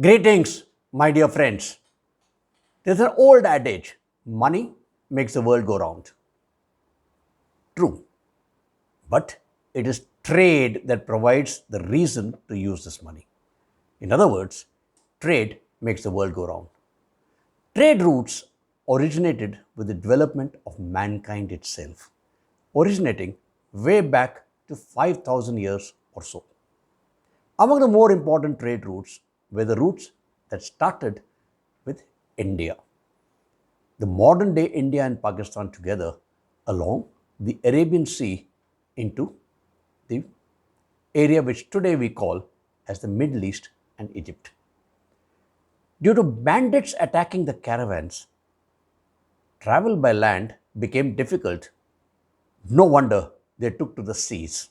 Greetings, my dear friends. There's an old adage money makes the world go round. True, but it is trade that provides the reason to use this money. In other words, trade makes the world go round. Trade routes originated with the development of mankind itself, originating way back to 5,000 years or so. Among the more important trade routes were the routes that started with India. The modern day India and Pakistan together along the Arabian Sea into the area which today we call as the Middle East and Egypt. Due to bandits attacking the caravans, travel by land became difficult. No wonder they took to the seas.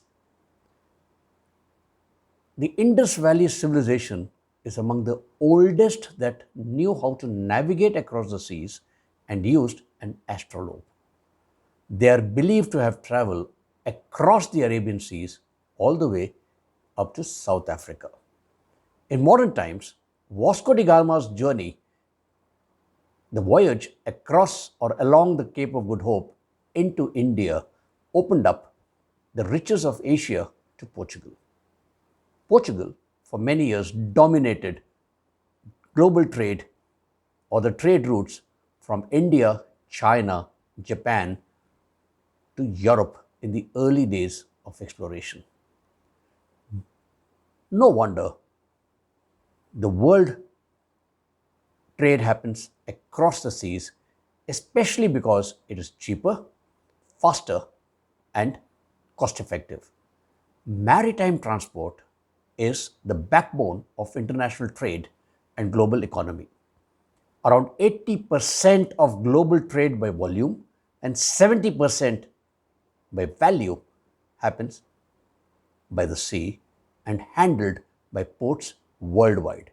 The Indus Valley civilization is among the oldest that knew how to navigate across the seas and used an astrolabe. They are believed to have traveled across the Arabian Seas all the way up to South Africa. In modern times, Vasco da Gama's journey, the voyage across or along the Cape of Good Hope into India, opened up the riches of Asia to Portugal. Portugal, for many years, dominated global trade or the trade routes from India, China, Japan to Europe in the early days of exploration. No wonder the world trade happens across the seas, especially because it is cheaper, faster, and cost effective. Maritime transport is the backbone of international trade and global economy. Around 80% of global trade by volume and 70% by value happens by the sea and handled by ports worldwide.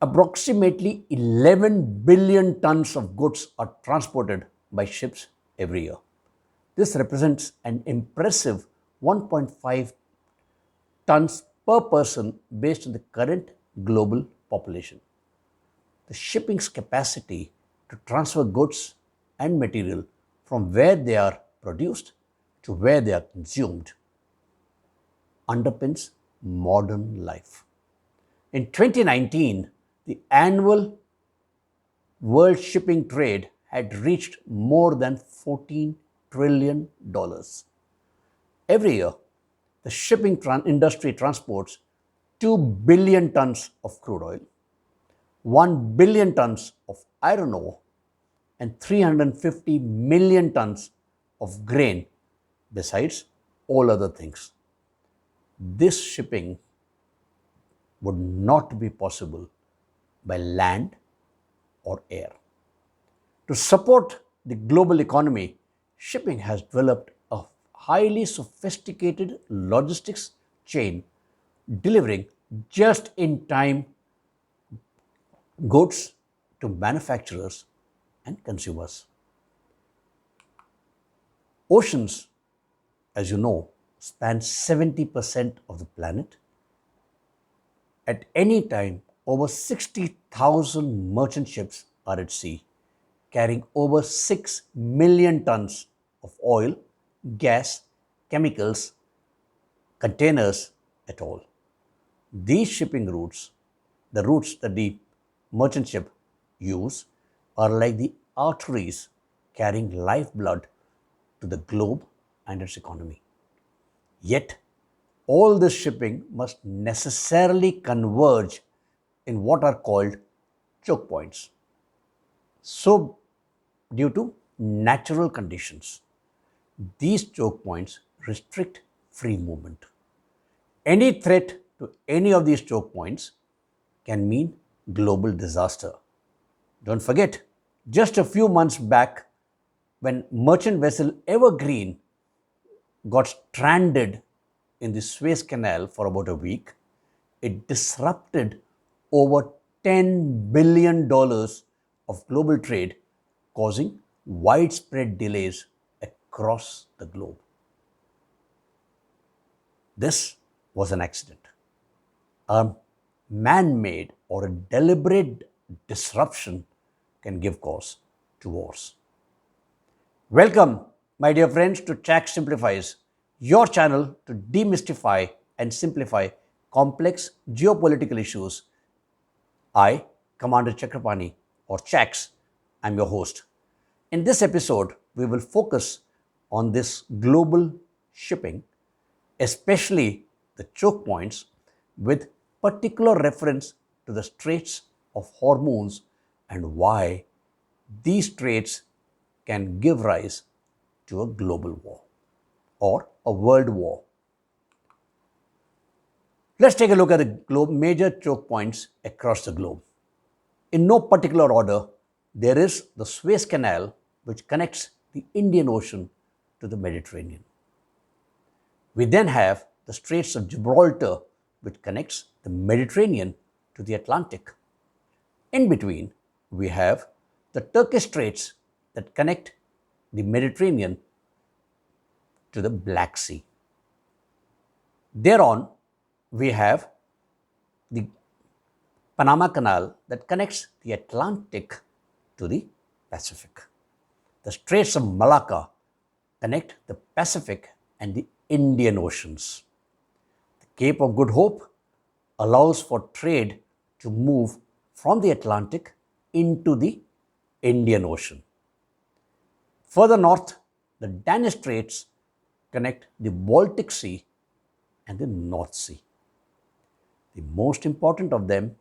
Approximately 11 billion tons of goods are transported by ships every year. This represents an impressive 1.5 tons per person based on the current global population. The shipping's capacity to transfer goods and material from where they are produced to where they are consumed underpins modern life. In 2019, the annual world shipping trade had reached more than $14 trillion. Every year, the shipping industry transports 2 billion tons of crude oil, 1 billion tons of iron ore, and 350 million tons of grain, besides all other things. This shipping would not be possible by land or air. To support the global economy, shipping has developed a highly sophisticated logistics chain delivering just in time goods to manufacturers and consumers. Oceans, as you know, span 70% of the planet. At any time, over 60,000 merchant ships are at sea, carrying over 6 million tons of oil, gas, chemicals, containers at all. These shipping routes, the routes that the merchant ship use, are like the arteries carrying lifeblood to the globe and its economy. Yet, all this shipping must necessarily converge in what are called choke points. So, due to natural conditions, these choke points restrict free movement. Any threat to any of these choke points can mean global disaster. Don't forget, just a few months back, when merchant vessel Evergreen got stranded in the Suez Canal for about a week, it disrupted over $10 billion of global trade, causing widespread delays across the globe. This was an accident. a man-made or a deliberate disruption can give cause to wars. Welcome, my dear friends, to ChaxSimplifies, your channel to demystify and simplify complex geopolitical issues. I, Commander Chakrapani, or Chax, I'm your host. In this episode, we will focus on this global shipping, especially the choke points, with particular reference to the Straits of Hormuz and why these straits can give rise to a global war or a world war. Let's take a look at the major choke points across the globe. In no particular order, there is the Suez Canal, which connects the Indian Ocean to the Mediterranean. We then have the Straits of Gibraltar, which connects the Mediterranean to the Atlantic. In between, we have the Turkish Straits that connect the Mediterranean to the Black Sea. Thereon, we have the Panama Canal that connects the Atlantic to the Pacific. The Straits of Malacca connect the Pacific and the Indian Oceans. The Cape of Good Hope allows for trade to move from the Atlantic into the Indian Ocean. Further north, the Danish Straits connect the Baltic Sea and the North Sea. The most important of them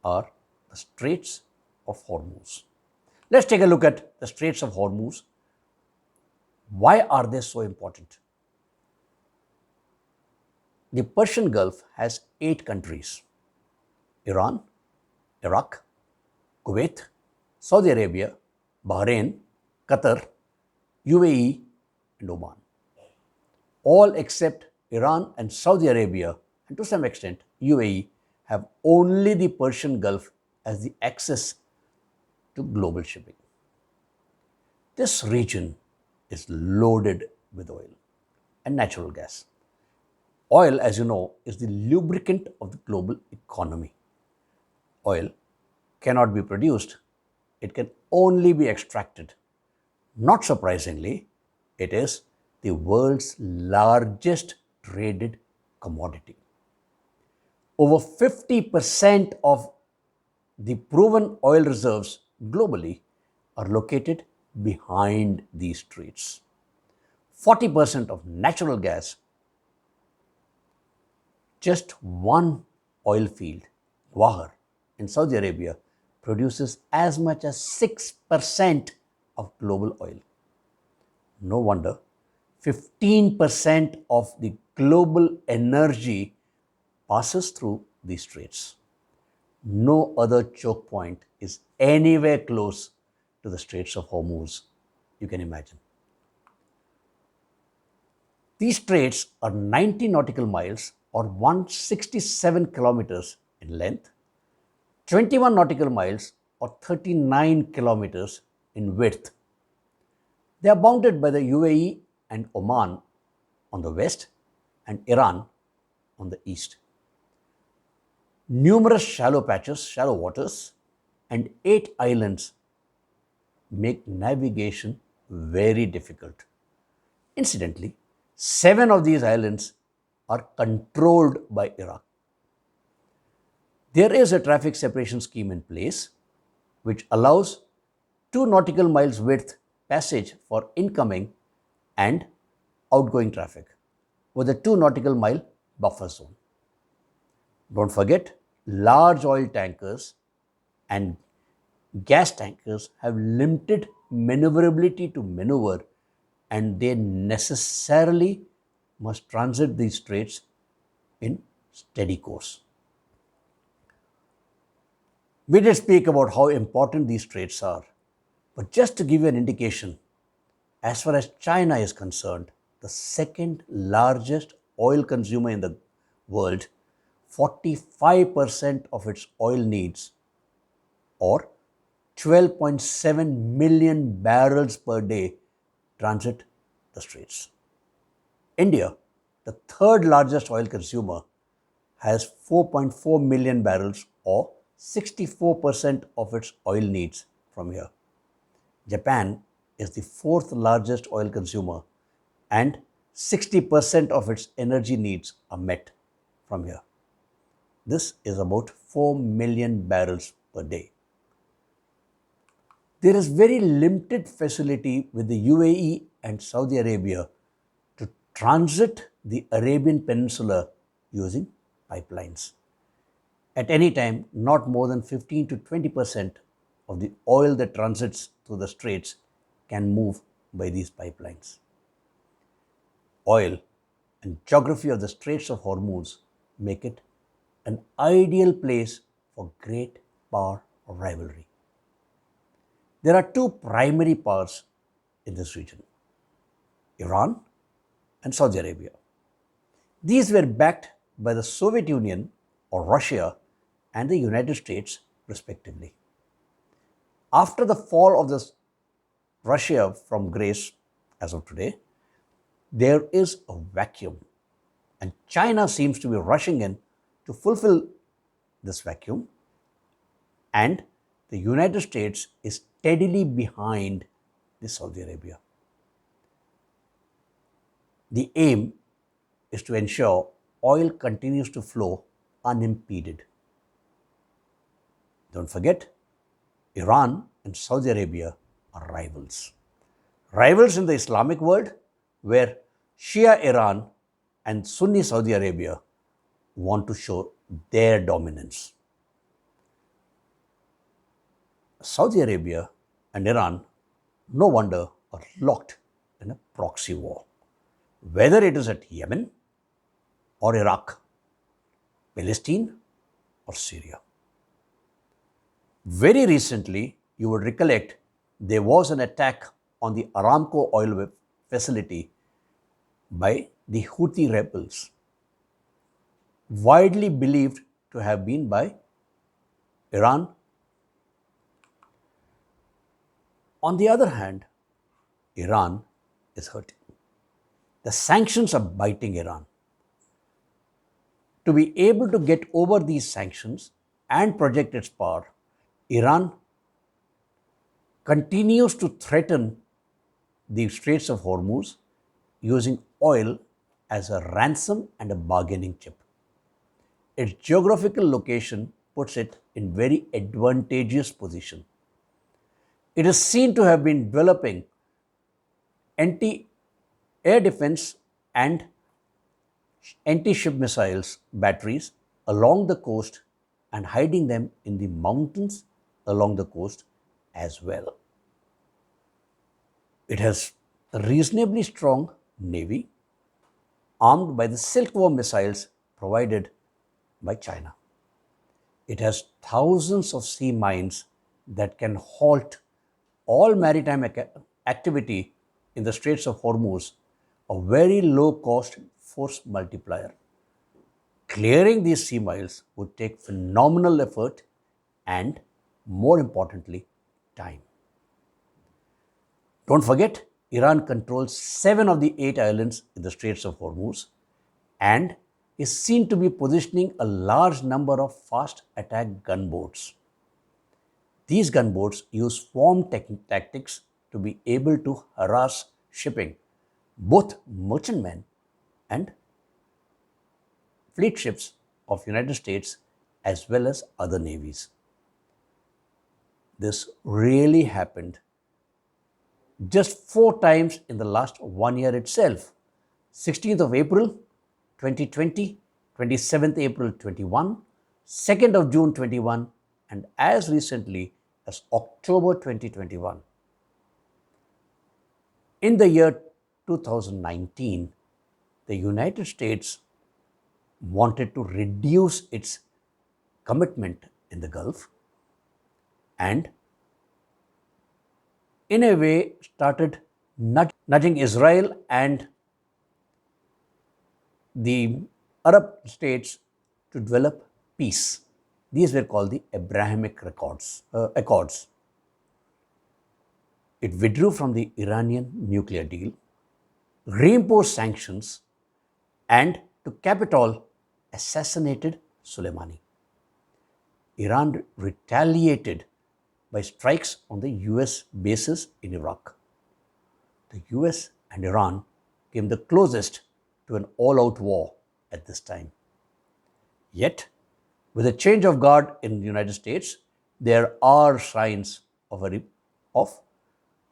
are the Straits of Hormuz. Let's take a look at the Straits of Hormuz. Why are they so important? The Persian Gulf has 8 countries: Iran, Iraq, Kuwait, Saudi Arabia, Bahrain, Qatar, UAE, and Oman. All except Iran and Saudi Arabia, and to some extent UAE, have only the Persian Gulf as the access to global shipping. This region is loaded with oil and natural gas. Oil, as you know, is the lubricant of the global economy. Oil cannot be produced, it can only be extracted. Not surprisingly, it is the world's largest traded commodity. Over 50% of the proven oil reserves globally are located behind these straits. 40% of natural gas, just one oil field, Wahar, in Saudi Arabia, produces as much as 6% of global oil. No wonder 15% of the global energy passes through these straits. No other choke point is anywhere close to the Straits of Hormuz, you can imagine. These straits are 90 nautical miles or 167 kilometers in length, 21 nautical miles or 39 kilometers in width. They are bounded by the UAE and Oman on the west and Iran on the east. Numerous shallow patches, shallow waters, and 8 islands make navigation very difficult. Incidentally, 7 of these islands are controlled by Iraq. There is a traffic separation scheme in place which allows 2 nautical miles width passage for incoming and outgoing traffic with a 2 nautical mile buffer zone. Don't forget, large oil tankers and gas tankers have limited maneuverability to maneuver, and they necessarily must transit these straits in steady course. We did speak about how important these straits are, but just to give you an indication, as far as China is concerned, the second largest oil consumer in the world, 45% of its oil needs, or 12.7 million barrels per day, transit the straits. India, the third largest oil consumer, has 4.4 million barrels or 64% of its oil needs from here. Japan is the fourth largest oil consumer and 60% of its energy needs are met from here. This is about 4 million barrels per day. There is very limited facility with the UAE and Saudi Arabia to transit the Arabian Peninsula using pipelines. At any time, not more than 15 to 20% of the oil that transits through the straits can move by these pipelines. Oil and geography of the Straits of Hormuz make it an ideal place for great power rivalry. There are two primary powers in this region, Iran and Saudi Arabia. These were backed by the Soviet Union or Russia and the United States, respectively. After the fall of Russia from grace as of today, there is a vacuum, and China seems to be rushing in to fulfill this vacuum, and the United States is steadily behind the Saudi Arabia. The aim is to ensure oil continues to flow unimpeded. Don't forget, Iran and Saudi Arabia are rivals. Rivals in the Islamic world, where Shia Iran and Sunni Saudi Arabia want to show their dominance. Saudi Arabia and Iran, no wonder, are locked in a proxy war, whether it is at Yemen or Iraq, Palestine or Syria. Very recently, you would recollect there was an attack on the Aramco oil facility by the Houthi rebels, widely believed to have been by Iran. On the other hand, Iran is hurting. The sanctions are biting Iran. To be able to get over these sanctions and project its power, Iran continues to threaten the Straits of Hormuz using oil as a ransom and a bargaining chip. Its geographical location puts it in very advantageous position. It is seen to have been developing anti-air defense and anti-ship missiles batteries along the coast and hiding them in the mountains along the coast as well. It has a reasonably strong navy armed by the Silkworm missiles provided by China. It has thousands of sea mines that can halt all maritime activity in the Straits of Hormuz, a very low cost force multiplier. Clearing these sea miles would take phenomenal effort and, more importantly, time. Don't forget, Iran controls 7 of the 8 islands in the Straits of Hormuz and is seen to be positioning a large number of fast attack gunboats. These gunboats use swarm tactics to be able to harass shipping, both merchantmen and fleet ships of United States as well as other navies. This really happened just 4 times in the last 1 year itself. 16th of April 2020, 27th April 21, 2nd of June 21, and as recently as October 2021. In the year 2019, the United States wanted to reduce its commitment in the Gulf and in a way started nudging Israel and the Arab states to develop peace. These were called the Abrahamic Accords. It withdrew from the Iranian nuclear deal, reimposed sanctions, and to cap it all, assassinated Soleimani. Iran retaliated by strikes on the US bases in Iraq. The US and Iran came the closest to an all out war at this time. Yet, with a change of guard in the United States, there are signs of of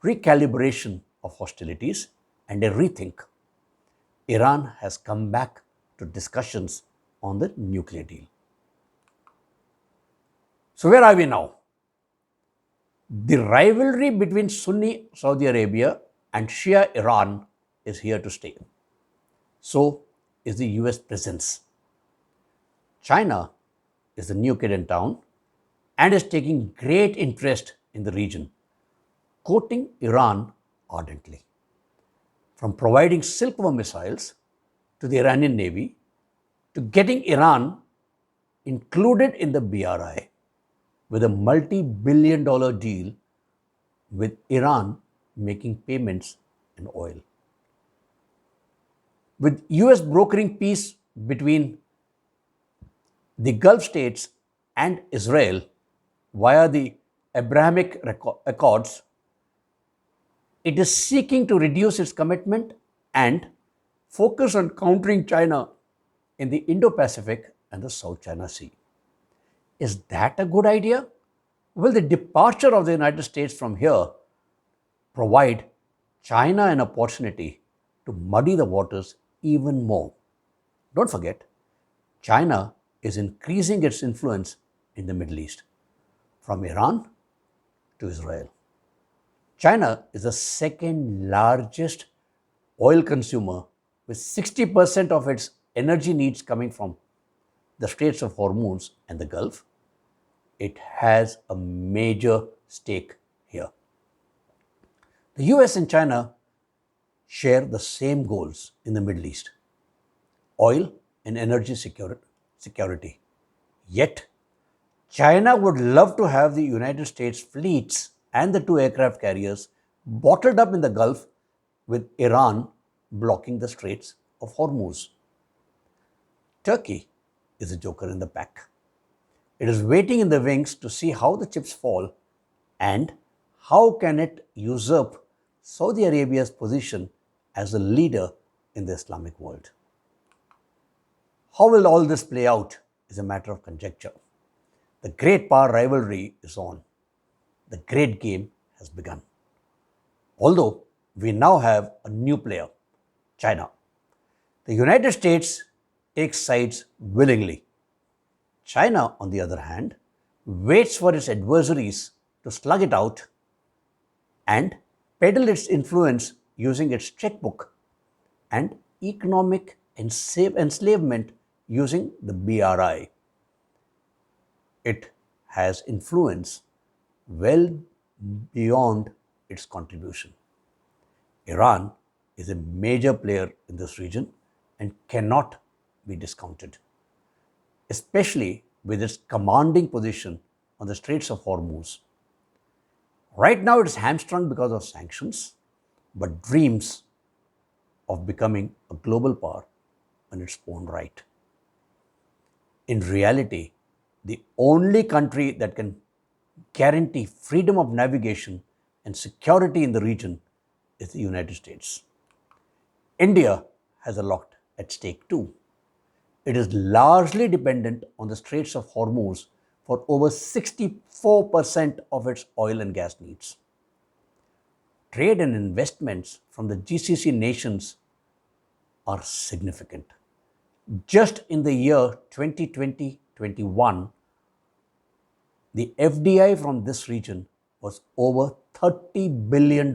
recalibration of hostilities and a rethink. Iran has come back to discussions on the nuclear deal. So, where are we now? The rivalry between Sunni Saudi Arabia and Shia Iran is here to stay. So is the US presence. China is the new kid in town and is taking great interest in the region, courting Iran ardently. From providing silkworm missiles to the Iranian Navy to getting Iran included in the BRI with a multi-billion-dollar deal with Iran making payments in oil. With US brokering peace between the Gulf states and Israel via the Abrahamic Accords, it is seeking to reduce its commitment and focus on countering China in the Indo-Pacific and the South China Sea. Is that a good idea? Will the departure of the United States from here provide China an opportunity to muddy the waters even more? Don't forget, China is increasing its influence in the Middle East, from Iran to Israel. China is the second largest oil consumer, with 60% of its energy needs coming from the Straits of Hormuz and the Gulf. It has a major stake here. The US and China share the same goals in the Middle East: oil and energy security. Yet, China would love to have the United States fleets and the two aircraft carriers bottled up in the Gulf, with Iran blocking the Straits of Hormuz. Turkey is a joker in the pack. It is waiting in the wings to see how the chips fall and how can it usurp Saudi Arabia's position as a leader in the Islamic world. How will all this play out is a matter of conjecture. The great power rivalry is on. The great game has begun. Although we now have a new player, China. The United States takes sides willingly. China, on the other hand, waits for its adversaries to slug it out and peddle its influence using its checkbook and economic enslavement using the BRI. It has influence well beyond its contribution. Iran is a major player in this region and cannot be discounted, especially with its commanding position on the Straits of Hormuz. Right now, it is hamstrung because of sanctions, but dreams of becoming a global power in its own right. In reality, the only country that can guarantee freedom of navigation and security in the region is the United States. India has a lot at stake too. It is largely dependent on the Straits of Hormuz for over 64% of its oil and gas needs. Trade and investments from the GCC nations are significant. Just in the year 2020-21, the FDI from this region was over $30 billion,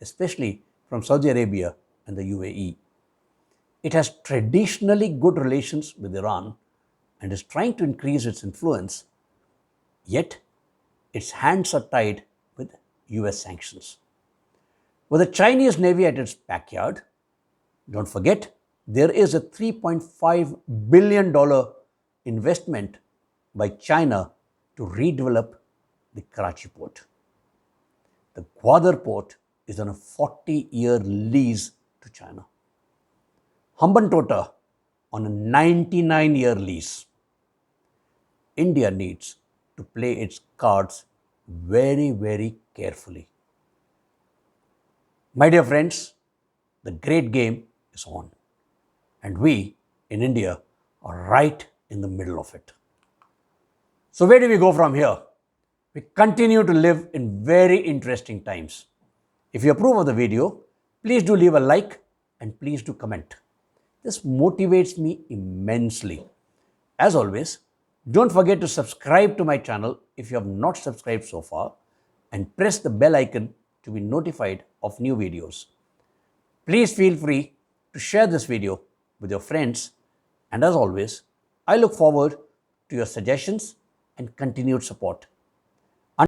especially from Saudi Arabia and the UAE. It has traditionally good relations with Iran and is trying to increase its influence, yet its hands are tied with US sanctions. With the Chinese Navy at its backyard, don't forget, there is a $3.5 billion investment by China to redevelop the Karachi port. The Gwadar port is on a 40-year lease to China. Hambantota on a 99-year lease. India needs to play its cards very, very carefully. My dear friends, the great game is on, and we in India are right in the middle of it. So, where do we go from here? We continue to live in very interesting times. If you approve of the video, please do leave a like and please do comment. This motivates me immensely. As always, don't forget to subscribe to my channel if you have not subscribed so far and press the bell icon to be notified of new videos. Please feel free to share this video with your friends, and as always, I look forward to your suggestions and continued support.